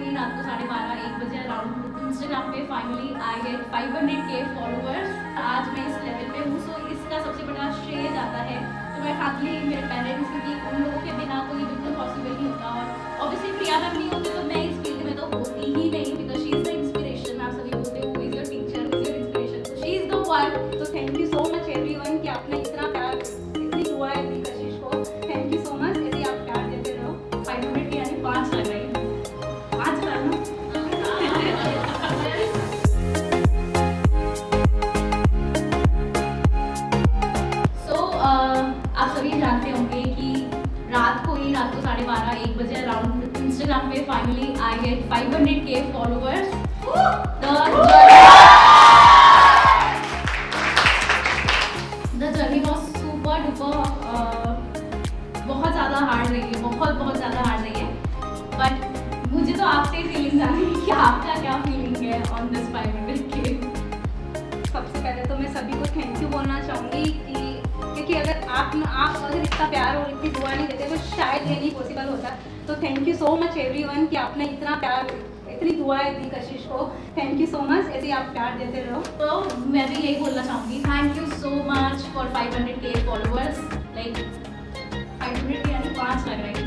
ही रात को 12:30-1 बजे अराउंड इंस्टाग्राम पे finally I get 500K followers. आज मैं इस लेवल पे हूँ, सो इसका सबसे बड़ा श्रेय जाता है तो मैं फैमिली, मेरे पेरेंट्स, क्योंकि उन लोगों के बिना तो ये बिल्कुल पॉसिबल नहीं होता। और ऑब्वियसली प्रिया मैम नहीं होती तो मैं इस फील्ड में तो होती ही नहीं, because she is the inspiration. आप सभी बोलते हो who is your teacher, who is your inspiration, so she is the one. तो thank you so much everyone कि आपने इतना प्यार, इतनी दुआ है इतनी कशिश को। Thank you so much. यदि आप प्यार देते रहो। 500 यानी 5 लग रही है, 5 लाना। आप सभी जानते होंगे कि रात को 12:30-1 बजे अराउंड इंस्टाग्राम पे finally I get 500K followers. The journey was super duper, बहुत ज़्यादा हार्ड रही है, बहुत ज़्यादा हार्ड रही है। बट मुझे तो आपसे फीलिंग जाननी है कि आपका क्या फीलिंग है ऑन दिस 500K। सबसे पहले तो मैं सभी को थैंक यू बोलना चाहूँगी क्योंकि अगर आप अगर इतना प्यार और इतनी दुआ नहीं देते तो शायद ये नहीं पॉसिबल होता। तो thank you so much everyone कि आपने इतना प्यार, इतनी दुआ है, इतनी कशिश को। Thank you so much. ऐसे आप प्यार देते रहो। तो मैं भी यही बोलना चाहूँगी, thank you so much for 500K followers. Like 500 यानी 5 लग रही है,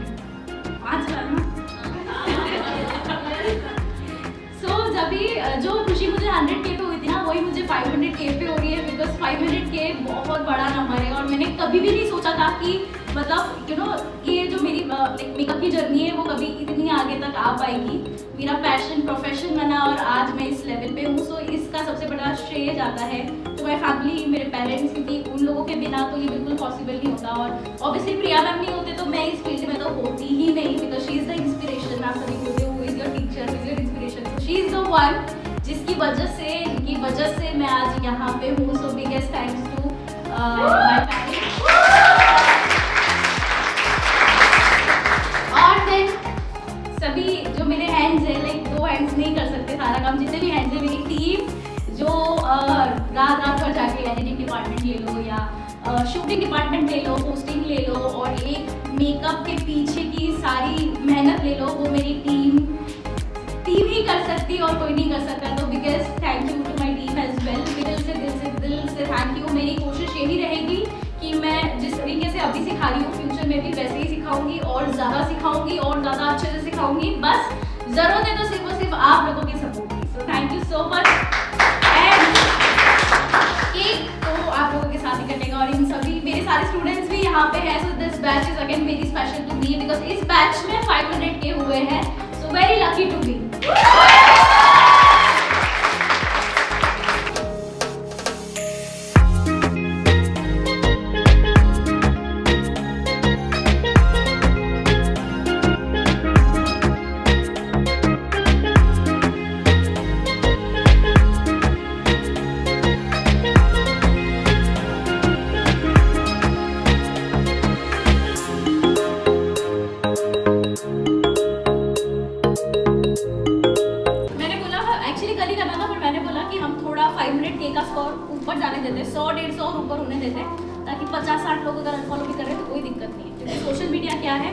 5 लाना। सो जब भी जो खुशी मुझे 100K पे हुई थी ना, वही मुझे 500K पे हो रही है, बिकॉज 500K बहुत बड़ा नंबर है। और मैंने कभी भी नहीं सोचा था कि मतलब ये जो मेरी मेकअप की जर्नी है वो कभी इतनी आगे तक आ पाएगी। मेरा पैशन प्रोफेशन बना और आज मैं इस लेवल पे हूँ। सो इसका सबसे बड़ा श्रेय जाता है तो मैं फैमिली, मेरे पेरेंट्स, क्योंकि उन लोगों के बिना तो ये बिल्कुल पॉसिबल नहीं होता। और ऑब्वियसली प्रिया मैम नहीं होते तो मैं इस फील्ड में तो होती ही नहीं, because she is the inspiration. आप सभी बोलते हो who is your teacher, who is your inspiration, so she is the one जिसकी वजह से मैं आज यहाँ पे हूँ। So biggest thanks to my parents. और देन सभी जो मेरे हैंड्स है, लाइक 2 हैंड्स नहीं कर सकते सारा काम, जितने भी हैंड्स है, मेरी टीम जो रात भर जाके एडिटिंग डिपार्टमेंट ले लो या शूटिंग डिपार्टमेंट ले लो, पोस्टिंग ले लो, और एक मेकअप के पीछे की सारी मेहनत ले लो, वो मेरी टीम ही कर सकती और कोई नहीं कर सकता। तो biggest thank you to my team as well. दिल से थैंक यू। मेरी कोशिश यही रहेगी कि मैं जिस तरीके से अभी सिखा रही हूँ फ्यूचर में भी वैसे ही सिखाऊंगी, और ज़्यादा सिखाऊंगी और ज़्यादा अच्छे से सिखाऊंगी। बस ज़रूरत है तो सिर्फ और सिर्फ आप लोगों की सपोर्ट की। So thank you so much. And cake तो आप लोगों के साथ ही कटेगा, और इन सभी मेरे सारे स्टूडेंट्स भी यहाँ पे हैं। So this batch is again very special to me, because इस बैच में 500K हुए हैं। So very lucky to be. का स्कोर ऊपर जाने देते, 100-150 और ऊपर होने देते, ताकि 50-60 लोग अगर अनफॉलो भी करें तो कोई दिक्कत नहीं है, क्योंकि सोशल मीडिया क्या है,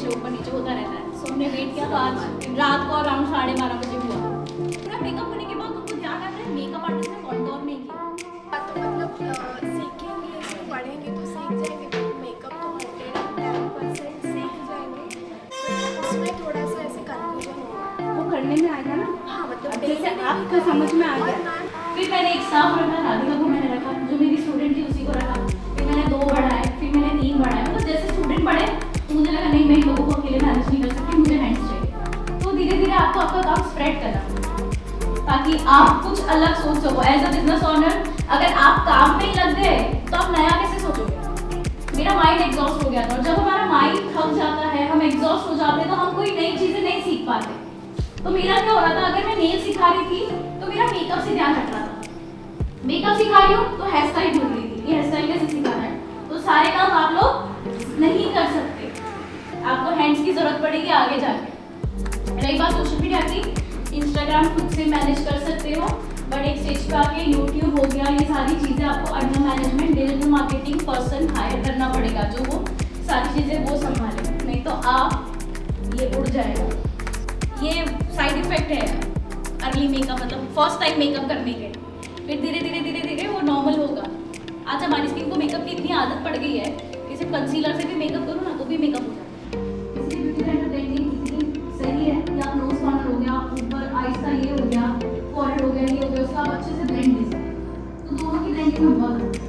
ऊपर नीचे होता रहता है। सो हमने वेट किया तो आज रात को अराउंड 12:30 बजे हुआ। पूरा मेकअप होने के बाद तुमको ध्यान आता है मेकअप आर्टिस्ट ने कॉन्टोर नहीं किया, तो मतलब सीखेंगे, पढ़ेंगे तो सीख जाएंगे। मेकअप तो होते 10% सीख जाएंगे, उसमें थोड़ा सा ऐसे कन्फ्यूजन होगा, वो करने में आएगा ना। हाँ मतलब जैसे आपको समझ में आ गया। फिर मैंने एक साफ रखा, राधिका को मैंने रखा, जो मेरी स्टूडेंट थी उसी को रखा, फिर मैंने 2 बढ़ाए, फिर मैंने 3 बढ़ाए। मतलब जैसे स्टूडेंट बढ़े तो मुझे लगा नहीं, मैं इन लोगों को अकेले मैनेज नहीं कर सकती, मुझे हैंड्स चाहिए। तो धीरे धीरे आपको आपका काम स्प्रेड करना, ताकि आप कुछ अलग सोच सको। एज अ बिजनेस ओनर अगर आप काम में ही लग गए तो आप नया कैसे सोचोगे। मेरा माइंड एग्जॉस्ट हो गया था, और जब हमारा माइंड थक जाता है, हम एग्जॉस्ट हो जाते हैं, तो हम कोई नई चीजें नहीं सीख पाते। तो मेरा क्या हो रहा था, अगर मैं नेल सिखा रही थी तो मेरा मेकअप से ध्यान हट रहा था। मेकअप सिखा रही हूँ तो हेयर स्टाइल ढूंढ रही थी, ये हेयर स्टाइल कैसे सिखाना है। तो सारे काम आप लोग नहीं कर सकते, आपको हैंड्स की जरूरत पड़ेगी आगे जाके। रही बात सोशल मीडिया की, इंस्टाग्राम खुद से मैनेज कर सकते हो, बट एक स्टेज पे आके यूट्यूब हो गया, ये सारी चीजें आपको under management digital marketing person hire करना पड़ेगा, जो वो सारी चीजें वो संभाले, नहीं तो आप ये उड़ जाएगा। ये साइड इफेक्ट है अर्ली मेकअप, मतलब फर्स्ट टाइम मेकअप करने के। फिर धीरे धीरे धीरे धीरे वो नॉर्मल होगा। आज हमारी स्किन को मेकअप की इतनी आदत पड़ गई है कि सिर्फ कंसीलर से भी मेकअप करो ना तो भी मेकअप हो जाता है। इसलिए ब्यूटी ब्लेंडर टेक्निक इतनी सही है कि आप नोज कॉर्नर हो गया, ऊपर आइज का ये हो गया, फॉरहेड हो गया, ये हो गया, उसका आप अच्छे से ब्लेंड दे सकते हो। तो दोनों की ब्लेंडिंग में बहुत अच्छा है।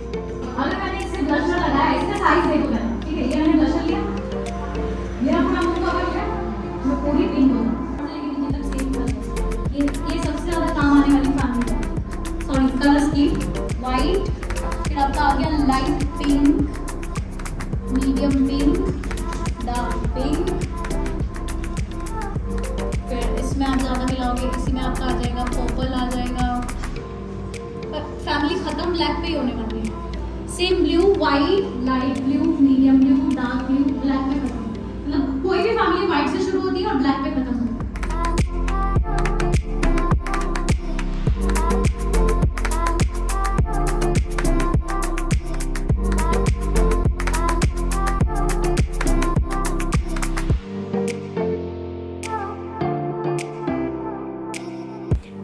अगर मैंने इससे ब्लशर लगाया, इसका साइज देखो मैंने, ठीक है, ये मैंने ब्लशर लिया, मेरा पूरा मुंह कवर हो गया, मैं पूरी पिंक हो गई। ये सबसे ज़्यादा काम आने वाली फैमिली है। सॉरी, कलर स्कीम वाइट, फिर आपका आ गया light pink, medium pink, dark pink, फिर इसमें आप ज़्यादा मिलाओगे, इसी में आपका आ जाएगा पर्पल आ जाएगा। पर फैमिली ख़त्म ब्लैक पे ही होने वाली है। Same blue, white, light blue, medium blue, dark blue, black पे खत्म। मतलब कोई भी फैमिली वाइट से शुरू होती है और ब्लैक पे खत्म होती है।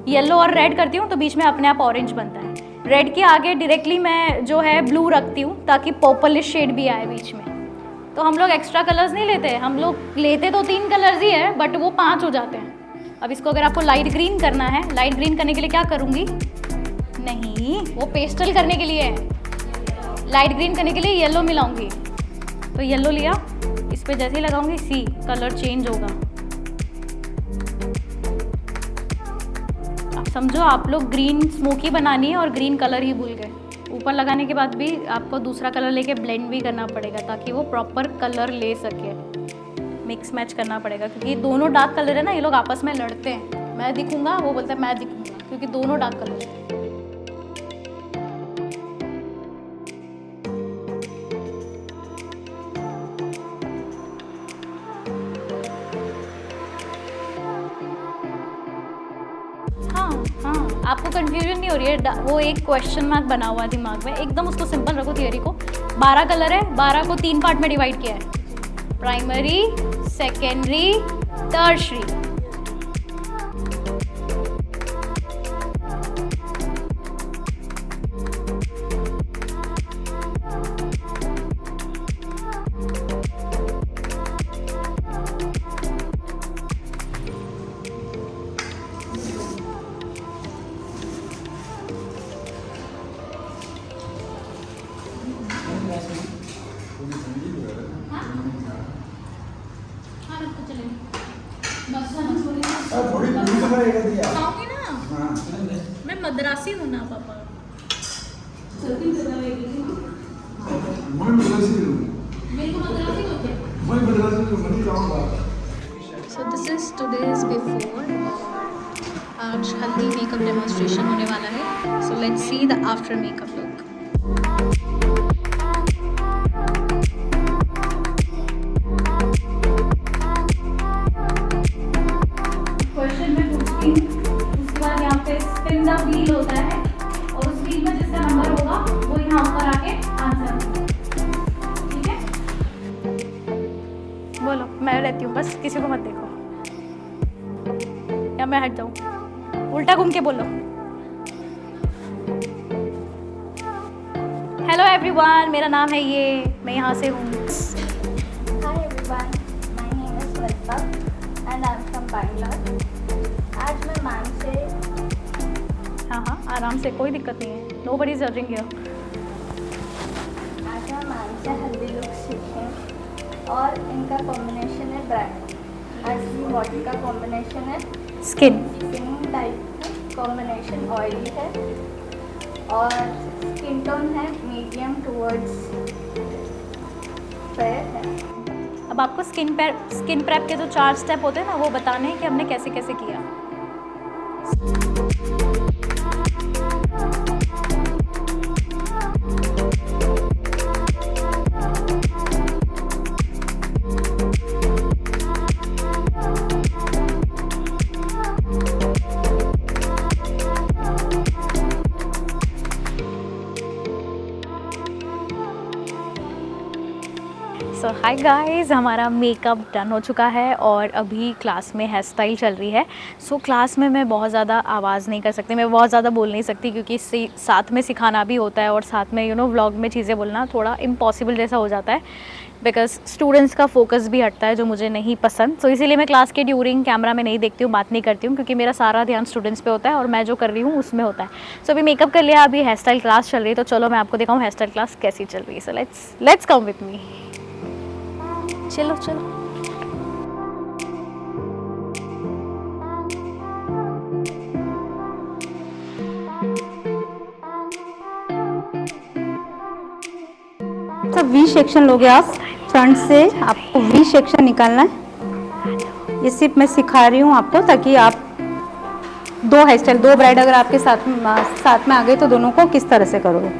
येलो और रेड करती हूँ तो बीच में अपने आप ऑरेंज बनता है। रेड के आगे डायरेक्टली मैं जो है ब्लू रखती हूँ ताकि पर्पलिश शेड भी आए बीच में। तो हम लोग एक्स्ट्रा कलर्स नहीं लेते, हम लोग लेते तो 3 कलर्स ही है बट वो 5 हो जाते हैं। अब इसको अगर आपको लाइट ग्रीन करना है, लाइट ग्रीन करने के लिए क्या करूँगी, नहीं वो पेस्टल करने के लिए है। लाइट ग्रीन करने के लिए येलो मिलाऊंगी, तो येलो लिया, इस पर जैसे ही लगाऊंगी सी कलर चेंज होगा। समझो आप लोग ग्रीन स्मोकी बनानी है और ग्रीन कलर ही भूल गए। ऊपर लगाने के बाद भी आपको दूसरा कलर लेके ब्लेंड भी करना पड़ेगा ताकि वो प्रॉपर कलर ले सके। मिक्स मैच करना पड़ेगा क्योंकि दोनों डार्क कलर है ना, ये लोग आपस में लड़ते हैं। मैं दिखूंगा, वो बोलता है मैं दिखूंगा, क्योंकि दोनों डार्क कलर है। हाँ, आपको कंफ्यूजन नहीं हो रही है, वो एक क्वेश्चन मार्क बना हुआ दिमाग में, एकदम उसको सिंपल रखो थियरी को। 12 कलर है, 12 को 3 पार्ट में डिवाइड किया है, प्राइमरी, सेकेंडरी, टर्शरी। खाऊंगी ना, मैं मद्रासी हूँ ना पापा। So this is today's before. आज हल्दी मेकअप डेमोन्स्ट्रेशन होने वाला है। So let's see the after makeup look. Question में पूछती हूँ, उसके बाद यहाँ पे स्पिन द व्हील होता है और उस व्हील में जिसका नंबर होगा वो यहाँ ऊपर आके आंसर होगा, ठीक है? बोलो, मैं रहती हूँ, बस किसी को मत देखो या मैं हट जाऊँ। उल्टा घूम के बोलो। हेलो एवरीवन, मेरा नाम है ये, मैं यहाँ से हूँ। Hi everyone, my name is Valpa and I'm from Bangalore. आज मैं मैम से हाँ, आराम से, कोई दिक्कत नहीं है, नोबडी इज जजिंग हियर। आज मैं मैम से हल्दी लुक सीखें और इनका कॉम्बिनेशन है ब्रांड। आज की बॉडी का कॉम्बिनेशन है स्किन टाइप, कॉम्बिनेशन ऑयली है और स्किन टोन है मीडियम टूवर्ड्स फेयर है। अब आपको स्किन प्रेप के जो 4 स्टेप होते हैं ना, वो बताने हैं कि हमने कैसे कैसे किया। सो हाय गाइस, हमारा मेकअप डन हो चुका है और अभी क्लास में हेयर स्टाइल चल रही है। सो क्लास में मैं बहुत ज़्यादा आवाज़ नहीं कर सकती, मैं बहुत ज़्यादा बोल नहीं सकती क्योंकि साथ में सिखाना भी होता है और साथ में व्लॉग में चीज़ें बोलना थोड़ा इम्पॉसिबल जैसा हो जाता है बिकॉज स्टूडेंट्स का फोकस भी हटता है जो मुझे नहीं पसंद। सो इसीलिए मैं क्लास के ड्यूरिंग कैमरा में नहीं देखती हूँ, बात नहीं करती हूँ क्योंकि मेरा सारा ध्यान स्टूडेंट्स पे होता है और मैं जो कर रही हूँ उसमें होता है। सो अभी मेकअप कर लिया, अभी हेयर स्टाइल क्लास चल रही है, तो चलो मैं आपको दिखाऊँ हेयर स्टाइल क्लास कैसी चल रही है। So let's come with me. चलो चलो। तो वी सेक्शन लोगे आप, फ्रंट से आपको वी सेक्शन निकालना है। ये सिर्फ मैं सिखा रही हूँ आपको ताकि आप दो हेयर स्टाइल, दो ब्राइड अगर आपके साथ में आ गए तो दोनों को किस तरह से करोगे।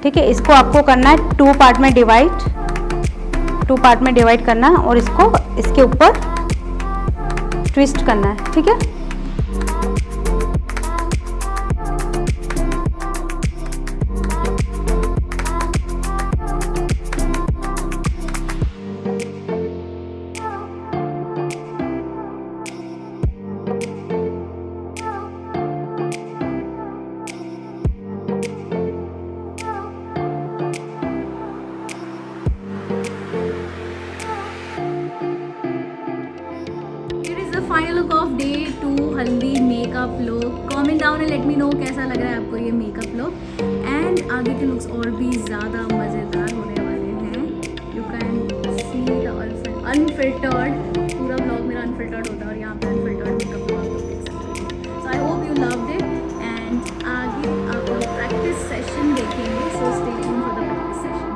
ठीक है, इसको आपको करना है टू पार्ट में डिवाइड करना है और इसको इसके ऊपर ट्विस्ट करना है। ठीक है, फाइनल लुक ऑफ डे 2 हल्दी makeup look. Comment down and let me know कैसा लग रहा है आपको ये मेकअप लुक। एंड आगे के लुक्स और भी ज़्यादा मज़ेदार होने वाले हैं। You can see the unfiltered, पूरा ब्लॉग मेरा अनफिल्टर्ड होता है और यहाँ पे अनफिल्टर्ड मेकअप लुक आप लोग देख सकते हैं। So I hope you loved it and आगे आप लोग प्रैक्टिस सेशन देखेंगे। So stay tuned for the practice session.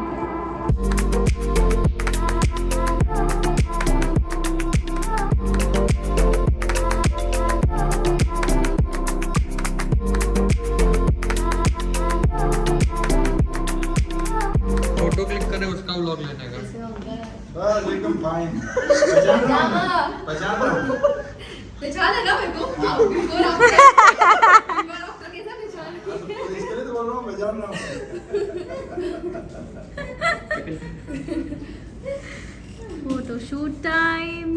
Photo click करें उसका व्लॉग लेने का। बस एकदम फाइन। पहचान ना मेरे को बिफोर आफ्टर कैसा पहचान। इसके लिए तो बोल रहा हूँ, पहचान रहा हूँ। फोटो शूट टाइम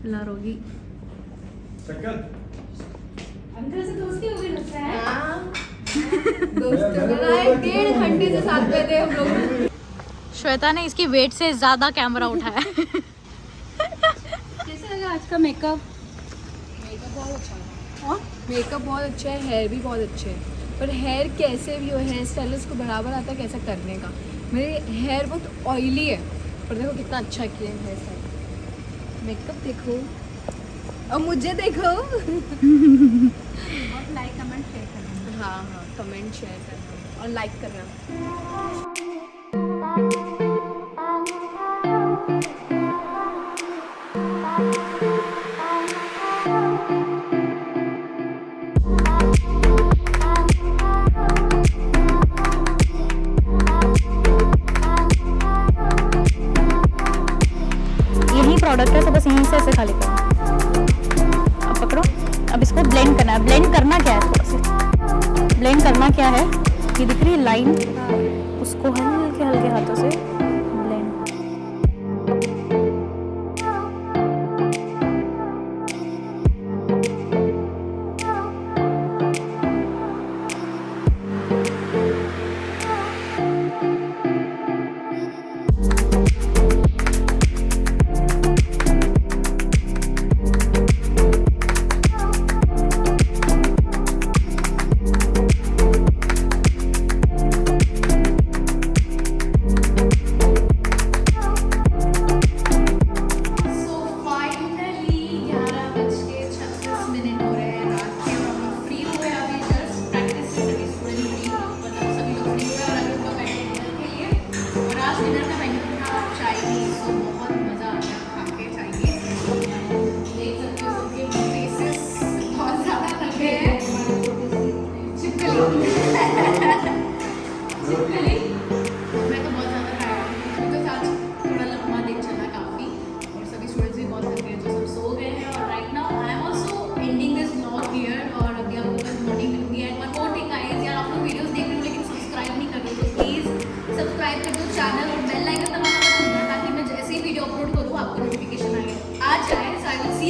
लारोगी। चक्कर अंकल से दोस्ती हो गई लगता है। दोस्त बनाए 1.5 घंटे से साथ में थे हम लोग। श्वेता ने इसकी वेट से ज़्यादा कैमरा उठाया। कैसा लगा आज का मेकअप? मेकअप बहुत अच्छा है, हेयर भी बहुत अच्छे है, पर हेयर कैसे भी हो, हेयर स्टाइलिस्ट को बराबर आता है कैसा करने का। मेरे हेयर बहुत ऑयली है पर देखो कितना अच्छा किया है हेयर स्टाइल। मेकअप देखो और मुझे देखो। और लाइक कमेंट शेयर करना। हाँ हाँ, कमेंट शेयर करना और लाइक करना। यही प्रोडक्ट है तो बस यहीं से ऐसे खाली करो। अब पकड़ो, अब इसको ब्लेंड करना है। ब्लेंड करना क्या है, थोड़ा सा ब्लेंड करना क्या है, ये दिख रही है लाइन, उसको हल्के हल्के हाथों से blend.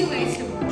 you guys to watch.